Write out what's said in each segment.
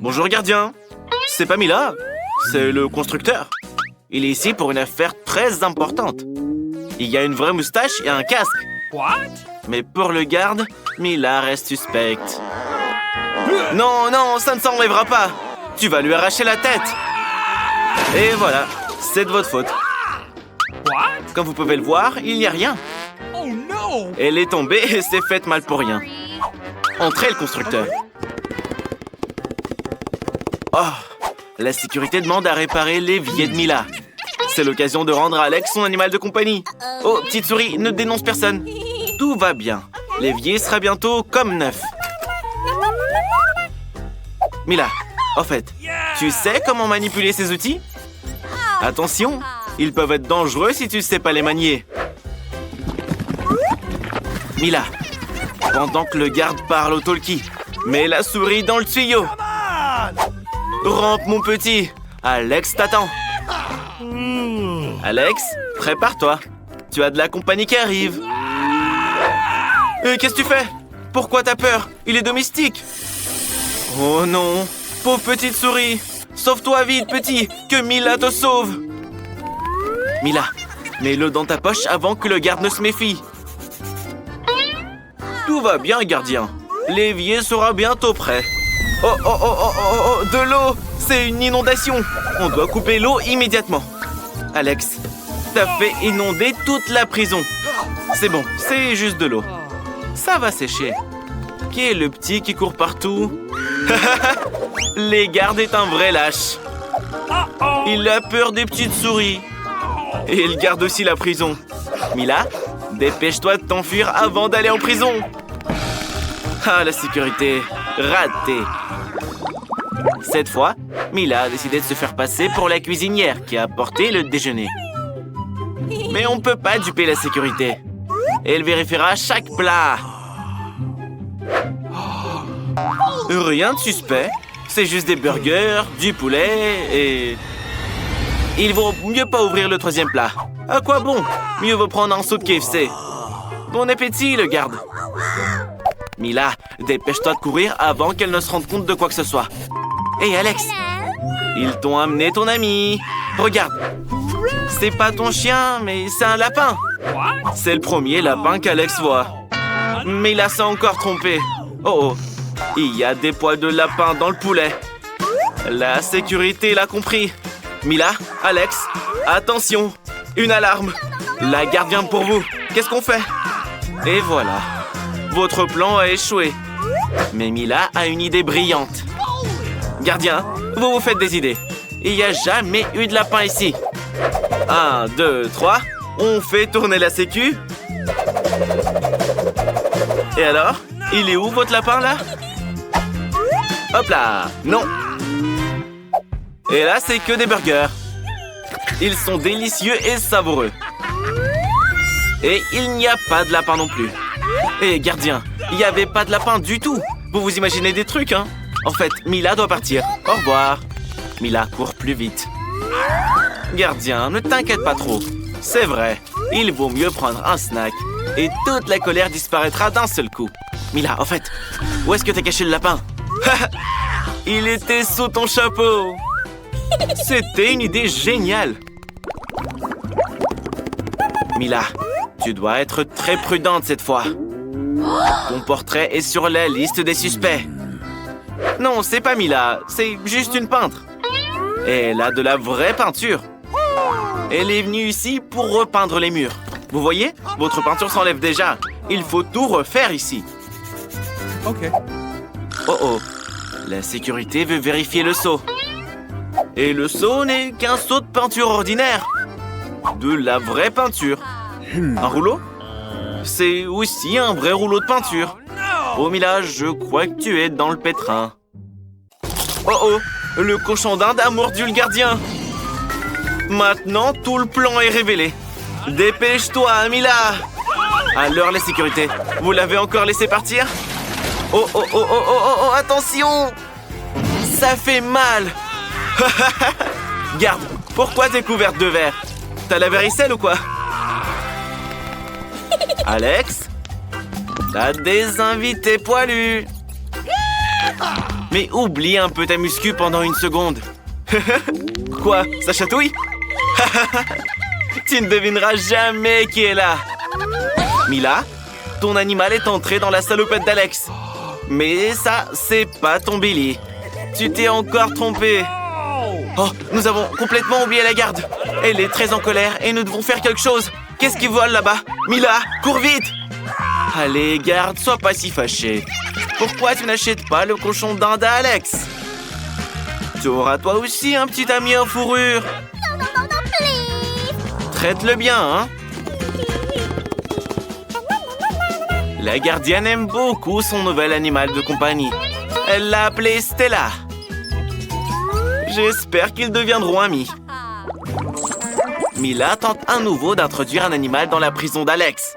Bonjour gardien. C'est pas Mila, c'est le constructeur. Il est ici pour une affaire très importante. Il y a une vraie moustache et un casque. What? Mais pour le garde, Mila reste suspecte. Non, non, ça ne s'enlèvera pas. Tu vas lui arracher la tête. Et voilà, c'est de votre faute. What? Comme vous pouvez le voir, il n'y a rien. Oh no! Elle est tombée et s'est faite mal pour rien. Entrez, le constructeur. Oh, la sécurité demande à réparer l'évier de Mila. C'est l'occasion de rendre à Alex son animal de compagnie. Oh, petite souris, ne dénonce personne. Tout va bien. L'évier sera bientôt comme neuf. Mila, en fait, tu sais comment manipuler ces outils? Attention, ils peuvent être dangereux si tu ne sais pas les manier. Mila, pendant que le garde parle au talkie, mets la souris dans le tuyau. Rampe, mon petit. Alex t'attend. Alex, prépare-toi. Tu as de la compagnie qui arrive. Qu'est-ce que tu fais? Pourquoi t'as peur? Il est domestique. Oh non, pauvre petite souris. Sauve-toi vite, petit, que Mila te sauve. Mila, mets-le dans ta poche avant que le garde ne se méfie. Tout va bien, gardien. L'évier sera bientôt prêt. Oh, oh, oh, oh, oh, oh, de l'eau! C'est une inondation! On doit couper l'eau immédiatement. Alex, t'as fait inonder toute la prison. C'est bon, c'est juste de l'eau. Ça va sécher. Qui est le petit qui court partout? Les gardes est un vrai lâche. Il a peur des petites souris. Et il garde aussi la prison. Mila, dépêche-toi de t'enfuir avant d'aller en prison. Ah, la sécurité. Raté. Cette fois, Mila a décidé de se faire passer pour la cuisinière qui a apporté le déjeuner. Mais on ne peut pas duper la sécurité. Elle vérifiera chaque plat. Rien de suspect. C'est juste des burgers, du poulet et... Il vaut mieux pas ouvrir le troisième plat. À quoi bon? Mieux vaut prendre un saut de KFC. Bon appétit, le garde. Mila, dépêche-toi de courir avant qu'elle ne se rende compte de quoi que ce soit. Hé, Alex! Ils t'ont amené ton ami. Regarde. C'est pas ton chien, mais c'est un lapin. C'est le premier lapin qu'Alex voit. Mais il s'est encore trompé. Oh oh. Il y a des poils de lapin dans le poulet. La sécurité l'a compris. Mila, Alex, attention. Une alarme. La garde vient pour vous. Qu'est-ce qu'on fait? Et voilà. Votre plan a échoué. Mais Mila a une idée brillante. Gardien, vous vous faites des idées. Il n'y a jamais eu de lapin ici. 1, 2, 3. On fait tourner la sécu. Et alors? Il est où votre lapin là? Hop là! Non! Et là, c'est que des burgers. Ils sont délicieux et savoureux. Et il n'y a pas de lapin non plus. Et gardien, il n'y avait pas de lapin du tout. Vous vous imaginez des trucs, hein? En fait, Mila doit partir. Au revoir. Mila court plus vite. Gardien, ne t'inquiète pas trop. C'est vrai, il vaut mieux prendre un snack. Et toute la colère disparaîtra d'un seul coup. Mila, en fait, où est-ce que t'as caché le lapin? Il était sous ton chapeau. C'était une idée géniale. Mila, tu dois être très prudente cette fois. Ton portrait est sur la liste des suspects. Non, c'est pas Mila, c'est juste une peintre. Elle a de la vraie peinture. Elle est venue ici pour repeindre les murs. Vous voyez? Votre peinture s'enlève déjà. Il faut tout refaire ici. Ok. Oh oh, la sécurité veut vérifier le seau. Et le seau n'est qu'un seau de peinture ordinaire. De la vraie peinture. Un rouleau? C'est aussi un vrai rouleau de peinture. Oh Mila, je crois que tu es dans le pétrin. Oh oh, le cochon d'Inde a mordu le gardien. Maintenant, tout le plan est révélé. Dépêche-toi, Mila. Alors, la sécurité, vous l'avez encore laissé partir? Oh, oh, oh, oh, oh, oh, oh, attention! Ça fait mal! Garde, pourquoi t'es couverte de verre? T'as la varicelle ou quoi? Alex? T'as des invités poilus! Mais oublie un peu ta muscu pendant une seconde. Quoi? Ça chatouille? Tu ne devineras jamais qui est là. Mila, ton animal est entré dans la salopette d'Alex. Mais ça, c'est pas ton Billy. Tu t'es encore trompé. Oh, nous avons complètement oublié la garde. Elle est très en colère et nous devons faire quelque chose. Qu'est-ce qui vole là-bas? Mila, cours vite! Allez, garde, sois pas si fâché. Pourquoi tu n'achètes pas le cochon d'Inde à Alex? Tu auras toi aussi un petit ami en fourrure. Non, please. Traite-le bien, hein? La gardienne aime beaucoup son nouvel animal de compagnie. Elle l'a appelé Stella. J'espère qu'ils deviendront amis. Mila tente à nouveau d'introduire un animal dans la prison d'Alex.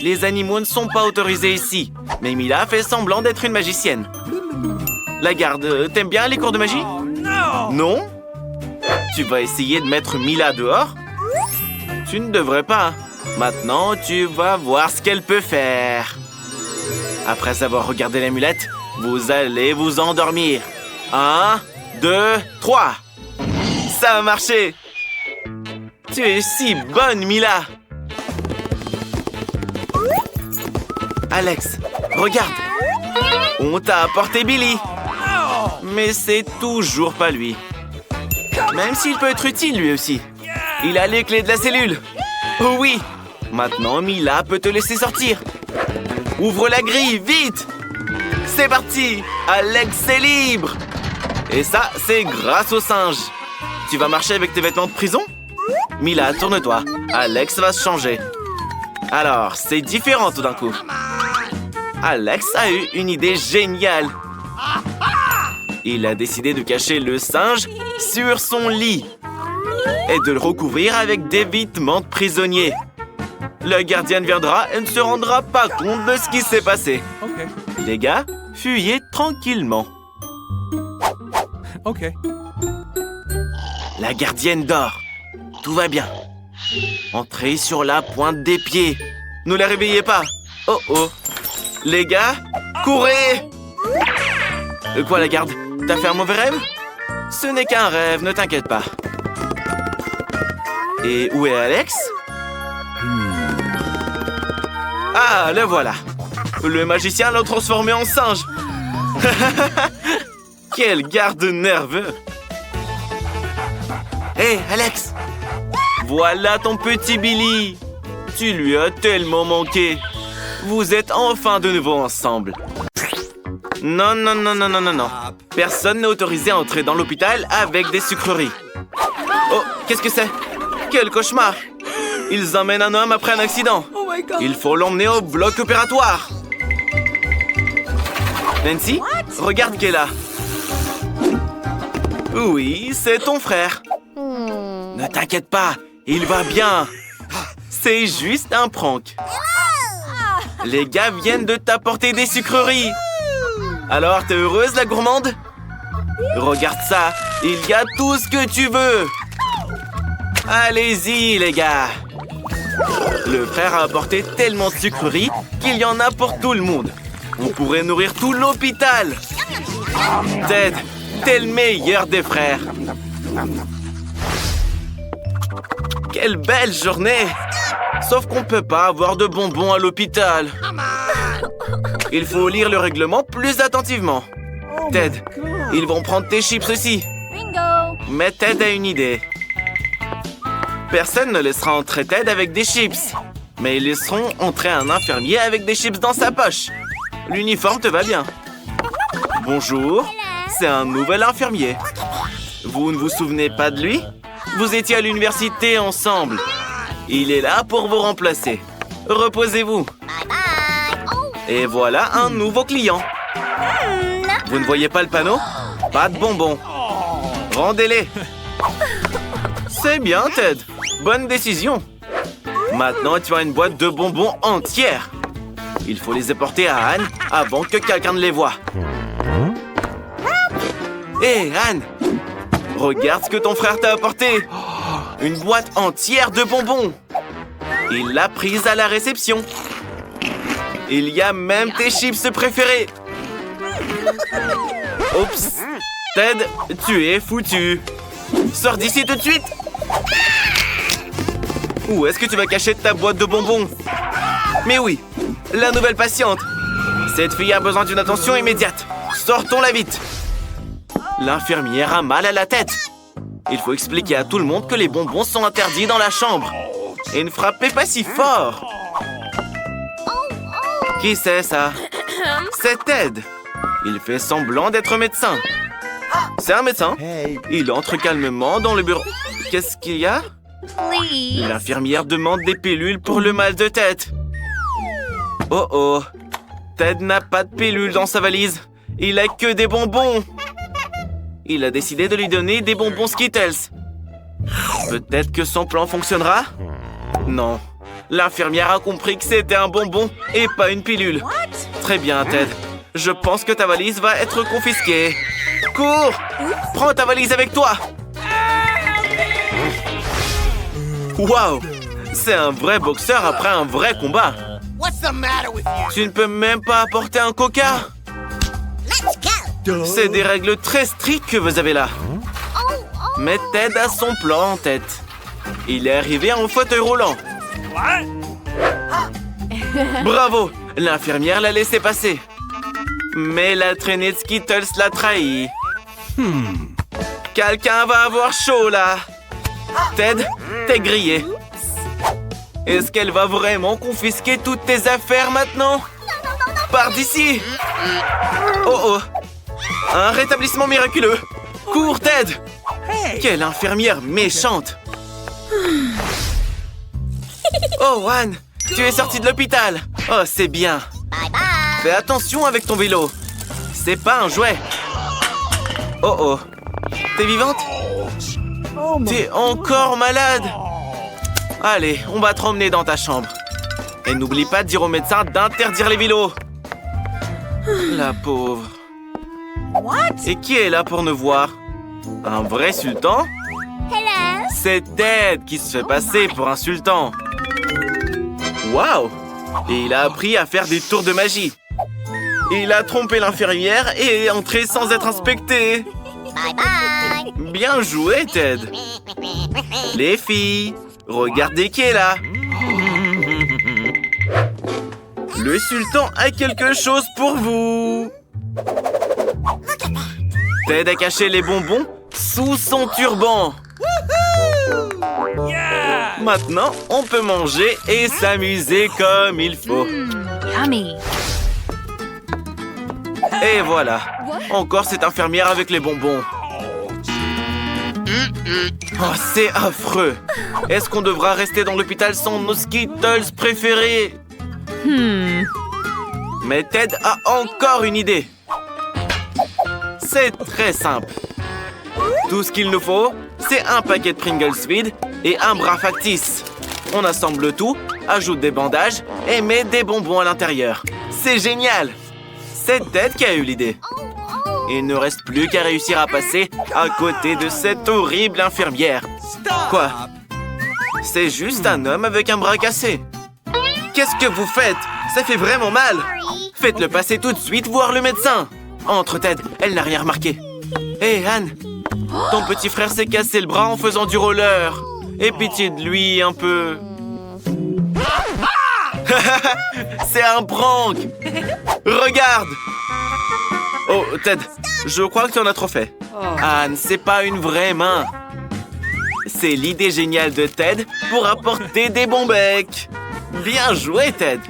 Les animaux ne sont pas autorisés ici, mais Mila fait semblant d'être une magicienne. La garde, t'aimes bien les cours de magie? Oh no! Non? Tu vas essayer de mettre Mila dehors? Tu ne devrais pas. Maintenant, tu vas voir ce qu'elle peut faire. Après avoir regardé l'amulette, vous allez vous endormir. 1, 2, 3. Ça a marché. Tu es si bonne, Mila. Alex, regarde. On t'a apporté Billy. Mais c'est toujours pas lui. Même s'il peut être utile lui aussi. Il a les clés de la cellule. Oh oui. Maintenant, Mila peut te laisser sortir. Ouvre la grille, vite. C'est parti. Alex est libre. Et ça, c'est grâce au singe. Tu vas marcher avec tes vêtements de prison? Mila, tourne-toi. Alex va se changer. Alors, c'est différent tout d'un coup. Alex a eu une idée géniale. Il a décidé de cacher le singe sur son lit et de le recouvrir avec des vêtements de prisonnier. La gardienne viendra et ne se rendra pas compte de ce qui s'est passé. Okay. Les gars, fuyez tranquillement. Okay. La gardienne dort. Tout va bien. Entrez sur la pointe des pieds. Ne la réveillez pas. Oh oh. Les gars, courez! Quoi, la garde? T'as fait un mauvais rêve? Ce n'est qu'un rêve, ne t'inquiète pas. Et où est Alex? Ah, le voilà. Le magicien l'a transformé en singe. Quel garde nerveux. Hé, Alex! Voilà ton petit Billy. Tu lui as tellement manqué. Vous êtes enfin de nouveau ensemble. Non, non, non, non, non, non, non. Personne n'est autorisé à entrer dans l'hôpital avec des sucreries. Oh, qu'est-ce que c'est? Quel cauchemar! Ils emmènent un homme après un accident. Oh my god! Il faut l'emmener au bloc opératoire. Nancy, regarde qui est là. Oui, c'est ton frère. Ne t'inquiète pas, il va bien. C'est juste un prank. Les gars viennent de t'apporter des sucreries. Alors, t'es heureuse, la gourmande? Regarde ça, il y a tout ce que tu veux. Allez-y, les gars. Le frère a apporté tellement de sucreries qu'il y en a pour tout le monde. On pourrait nourrir tout l'hôpital. Ted, t'es le meilleur des frères. Quelle belle journée! Sauf qu'on peut pas avoir de bonbons à l'hôpital. Il faut lire le règlement plus attentivement. Ted, ils vont prendre tes chips aussi. Bingo. Mais Ted a une idée. Personne ne laissera entrer Ted avec des chips. Mais ils laisseront entrer un infirmier avec des chips dans sa poche. L'uniforme te va bien. Bonjour, c'est un nouvel infirmier. Vous ne vous souvenez pas de lui? Vous étiez à l'université ensemble. Il est là pour vous remplacer. Reposez-vous. Bye bye. Oh. Et voilà un nouveau client. Vous ne voyez pas le panneau? Pas de bonbons. Rendez-les. C'est bien, Ted. Bonne décision. Maintenant, tu as une boîte de bonbons entière. Il faut les apporter à Anne avant que quelqu'un ne les voie. Hé, Anne! Regarde ce que ton frère t'a apporté. Une boîte entière de bonbons. Il l'a prise à la réception. Il y a même tes chips préférés. Oups. Ted, tu es foutu. Sors d'ici tout de suite. Où est-ce que tu vas cacher ta boîte de bonbons? Mais oui, la nouvelle patiente. Cette fille a besoin d'une attention immédiate. Sortons-la vite. L'infirmière a mal à la tête. Il faut expliquer à tout le monde que les bonbons sont interdits dans la chambre. Et ne frappez pas si fort. Qui c'est ça? C'est Ted. Il fait semblant d'être médecin. C'est un médecin. Il entre calmement dans le bureau. Qu'est-ce qu'il y a? Please. L'infirmière demande des pilules pour le mal de tête. Oh oh. Ted n'a pas de pilules dans sa valise. Il a que des bonbons. Il a décidé de lui donner des bonbons Skittles. Peut-être que son plan fonctionnera? Non. L'infirmière a compris que c'était un bonbon et pas une pilule. Très bien, Ted. Je pense que ta valise va être confisquée. Cours! Prends ta valise avec toi! Waouh! C'est un vrai boxeur après un vrai combat. Tu ne peux même pas apporter un coca? C'est des règles très strictes que vous avez là. Mais Ted a son plan en tête. Il est arrivé en fauteuil roulant. What? Bravo! L'infirmière l'a laissé passer. Mais la traînée de Skittles l'a trahi. Quelqu'un va avoir chaud là. Ted, t'es grillé. Est-ce qu'elle va vraiment confisquer toutes tes affaires maintenant? Pars d'ici! Oh oh! Un rétablissement miraculeux! Cours, Ted! Quelle infirmière méchante! Oh, Juan! Tu es sorti de l'hôpital! Oh, c'est bien! Bye bye. Fais attention avec ton vélo! C'est pas un jouet! Oh oh! T'es vivante? T'es encore malade? Allez, on va te emmener dans ta chambre. Et n'oublie pas de dire au médecin d'interdire les vélos. La pauvre. Et qui est là pour nous voir? Un vrai sultan? Hello. C'est Ted qui se fait passer pour un sultan. Waouh! Et il a appris à faire des tours de magie. Il a trompé l'infirmière et est entré sans être inspecté. Bye bye. Bien joué, Ted. Les filles, regardez qui est là. Le sultan a quelque chose pour vous. Ted a caché les bonbons sous son turban. Yeah! Maintenant, on peut manger et s'amuser comme il faut. Yummy. Et voilà, encore cette infirmière avec les bonbons. Oh, c'est affreux. Est-ce qu'on devra rester dans l'hôpital sans nos Skittles préférés? Mais Ted a encore une idée. C'est très simple. Tout ce qu'il nous faut, c'est un paquet de Pringles vide et un bras factice. On assemble le tout, ajoute des bandages et met des bonbons à l'intérieur. C'est génial! C'est Ted qui a eu l'idée. Il ne reste plus qu'à réussir à passer à côté de cette horrible infirmière. Quoi? C'est juste un homme avec un bras cassé. Qu'est-ce que vous faites? Ça fait vraiment mal. Faites-le passer tout de suite voir le médecin. Entre, Ted, elle n'a rien remarqué. Hé, Anne, ton petit frère s'est cassé le bras en faisant du roller. Aie pitié de lui un peu. C'est un prank. Regarde. Oh, Ted, je crois que tu en as trop fait. Anne, c'est pas une vraie main. C'est l'idée géniale de Ted pour apporter des bons becs. Bien joué, Ted.